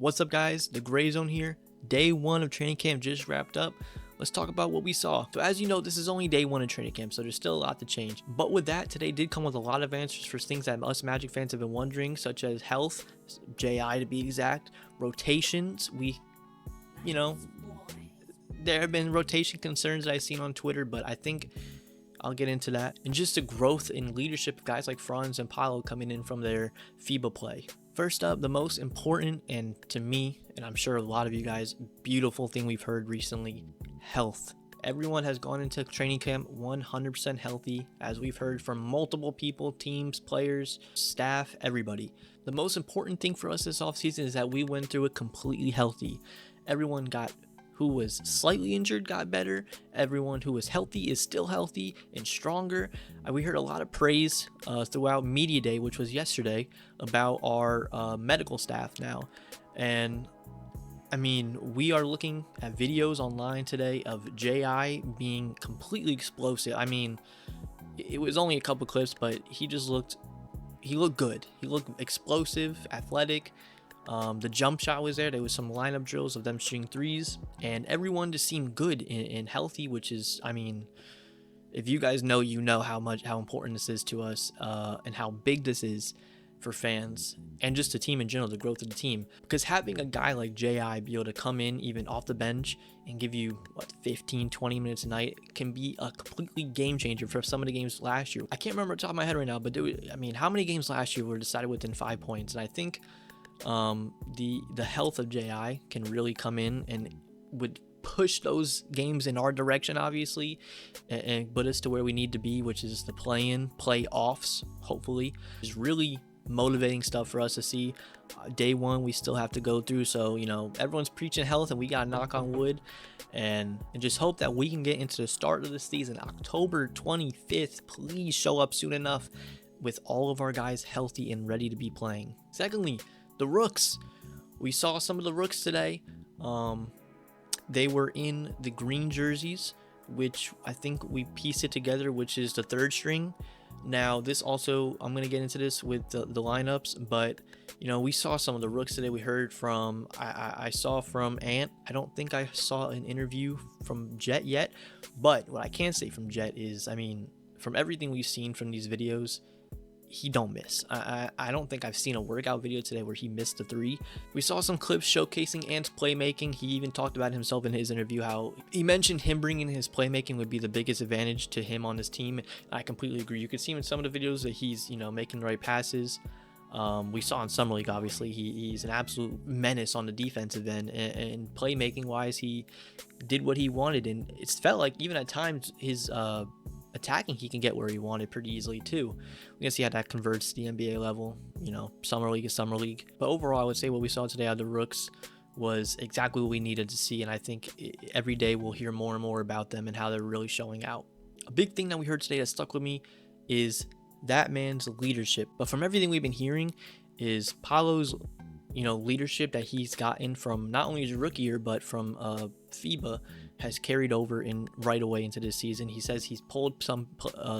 What's up, guys? The Gray Zone here. Day 1 of training camp just wrapped up. Let's talk about what we saw. So as you know, this is only day 1 of training camp, so there's still a lot to change. But with that, today did come with a lot of answers for things that us Magic fans have been wondering, such as health, JI to be exact, rotations. There have been rotation concerns that I've seen on Twitter, but I think I'll get into that. And just the growth in leadership of guys like Franz and Paulo coming in from their FIBA play. First up, the most important, and to me, and I'm sure a lot of you guys, beautiful thing we've heard recently, health. Everyone has gone into training camp 100% healthy, as we've heard from multiple people, teams, players, staff, everybody. The most important thing for us this offseason is that we went through it completely healthy. Everyone who was slightly injured got better. Everyone who was healthy is still healthy and stronger. We heard a lot of praise throughout media day, which was yesterday, about our medical staff now. And I mean, we are looking at videos online today of JI being completely explosive. I mean, it was only a couple clips, but he looked good. He looked explosive, athletic. The jump shot was there. There was some lineup drills of them shooting threes, and everyone just seemed good and healthy, which is, I mean, if you guys know, you know how important this is to us, and how big this is for fans and just the team in general, the growth of the team. Because having a guy like JI be able to come in even off the bench and give you 15-20 minutes a night can be a completely game changer for some of the games last year. I can't remember off the top of my head right now, but how many games last year were decided within 5 points? And I think the health of JI can really come in and would push those games in our direction, obviously, and put us to where we need to be, which is the playoffs, hopefully. Is really motivating stuff for us to see. Day 1 we still have to go through, so everyone's preaching health, and we gotta knock on wood and just hope that we can get into the start of the season, October 25th. Please show up soon enough with all of our guys healthy and ready to be playing. Secondly, the Rooks. We saw some of the Rooks today. They were in the green jerseys, which I think we pieced it together, which is the third string. Now, this also, I'm going to get into this with the lineups, but, we saw some of the Rooks today. We heard from, I saw from Ant. I don't think I saw an interview from Jet yet, but what I can say from Jet is, from everything we've seen from these videos, he don't miss. I don't think I've seen a workout video today where he missed a three. We saw some clips showcasing Ant's playmaking. He even talked about himself in his interview, how he mentioned him bringing his playmaking would be the biggest advantage to him on his team. I completely agree. You could see in some of the videos that he's making the right passes. We saw in Summer League, obviously, he's an absolute menace on the defensive end, and playmaking wise, he did what he wanted, and it felt like even at times his attacking, he can get where he wanted pretty easily too. We can see how that converts to the NBA level. Summer League is Summer League. But overall, I would say what we saw today out of the Rooks was exactly what we needed to see, and I think every day we'll hear more and more about them and how they're really showing out. A big thing that we heard today that stuck with me is that man's leadership. But from everything we've been hearing is Paulo's leadership that he's gotten from not only his rookie year but from FIBA has carried over in right away into this season. He says he's pulled some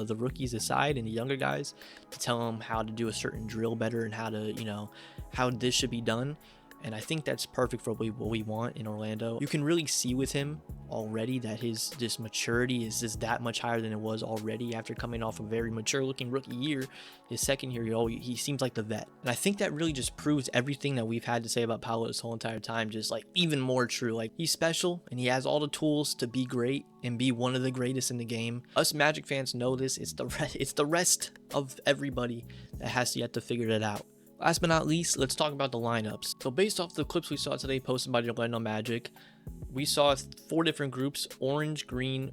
the rookies aside and the younger guys to tell them how to do a certain drill better and how to how this should be done. And I think that's perfect for what we want in Orlando. You can really see with him already that his maturity is just that much higher than it was already after coming off a very mature looking rookie year. His second year, he seems like the vet. And I think that really just proves everything that we've had to say about Paulo this whole entire time, just even more true. He's special and he has all the tools to be great and be one of the greatest in the game. Us Magic fans know this. It's the rest of everybody that has yet to figure it out. Last but not least, let's talk about the lineups. So based off the clips we saw today posted by the Orlando Magic, we saw 4 different groups: orange, green,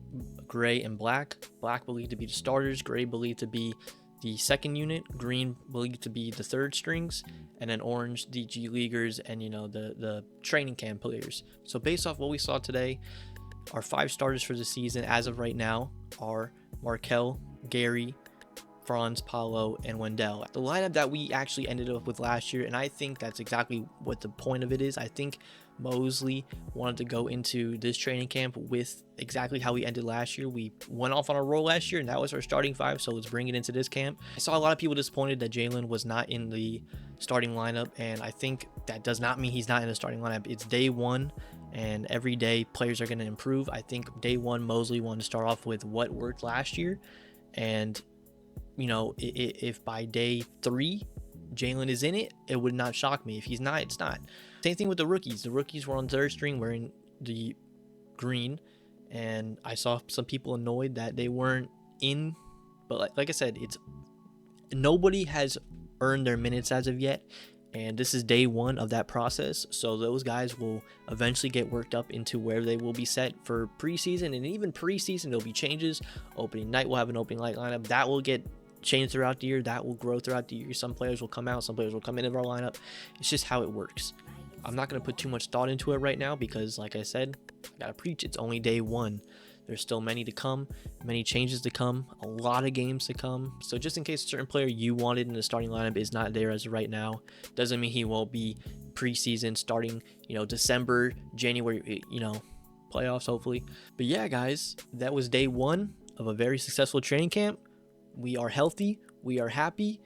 gray, and black. Black believed to be the starters, gray believed to be the second unit, green believed to be the third strings, and then orange, the G Leaguers, and the training camp players. So based off what we saw today, our 5 starters for the season as of right now are Markel, Gary, Franz, Paulo, and Wendell. The lineup that we actually ended up with last year, and I think that's exactly what the point of it is. I think Mosley wanted to go into this training camp with exactly how we ended last year. We went off on a roll last year, and that was our starting five, so let's bring it into this camp. I saw a lot of people disappointed that Jalen was not in the starting lineup, and I think that does not mean he's not in the starting lineup. It's day one, and every day players are going to improve. I think day one, Mosley wanted to start off with what worked last year, and you know, if by day 3 Jalen is in it, it would not shock me. If he's not, it's not. Same thing with the rookies. The rookies were on third string wearing the green, and I saw some people annoyed that they weren't in. But like I said, it's nobody has earned their minutes as of yet, and this is day one of that process. So those guys will eventually get worked up into where they will be set for preseason, and even preseason there'll be changes. Opening night we'll have an opening night lineup that will get changed throughout the year. That will grow throughout the year. Some players will come out, some players will come into our lineup. It's just how it works. I'm not going to put too much thought into it right now because, like I said, I gotta preach. It's only day one. There's still many to come, many changes to come, a lot of games to come. So just in case a certain player you wanted in the starting lineup is not there as of right now, doesn't mean he won't be preseason starting, you know, December, January, you know, playoffs hopefully. But yeah, guys, that was day one of a very successful training camp. We are healthy, we are happy,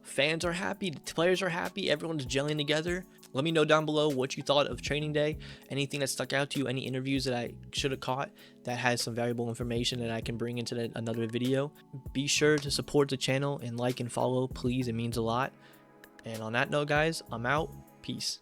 fans are happy, the players are happy, everyone's gelling together. Let me know down below what you thought of training day, anything that stuck out to you, any interviews that I should have caught that has some valuable information that I can bring into another video. Be sure to support the channel and like and follow, please, it means a lot. And on that note, guys, I'm out. Peace.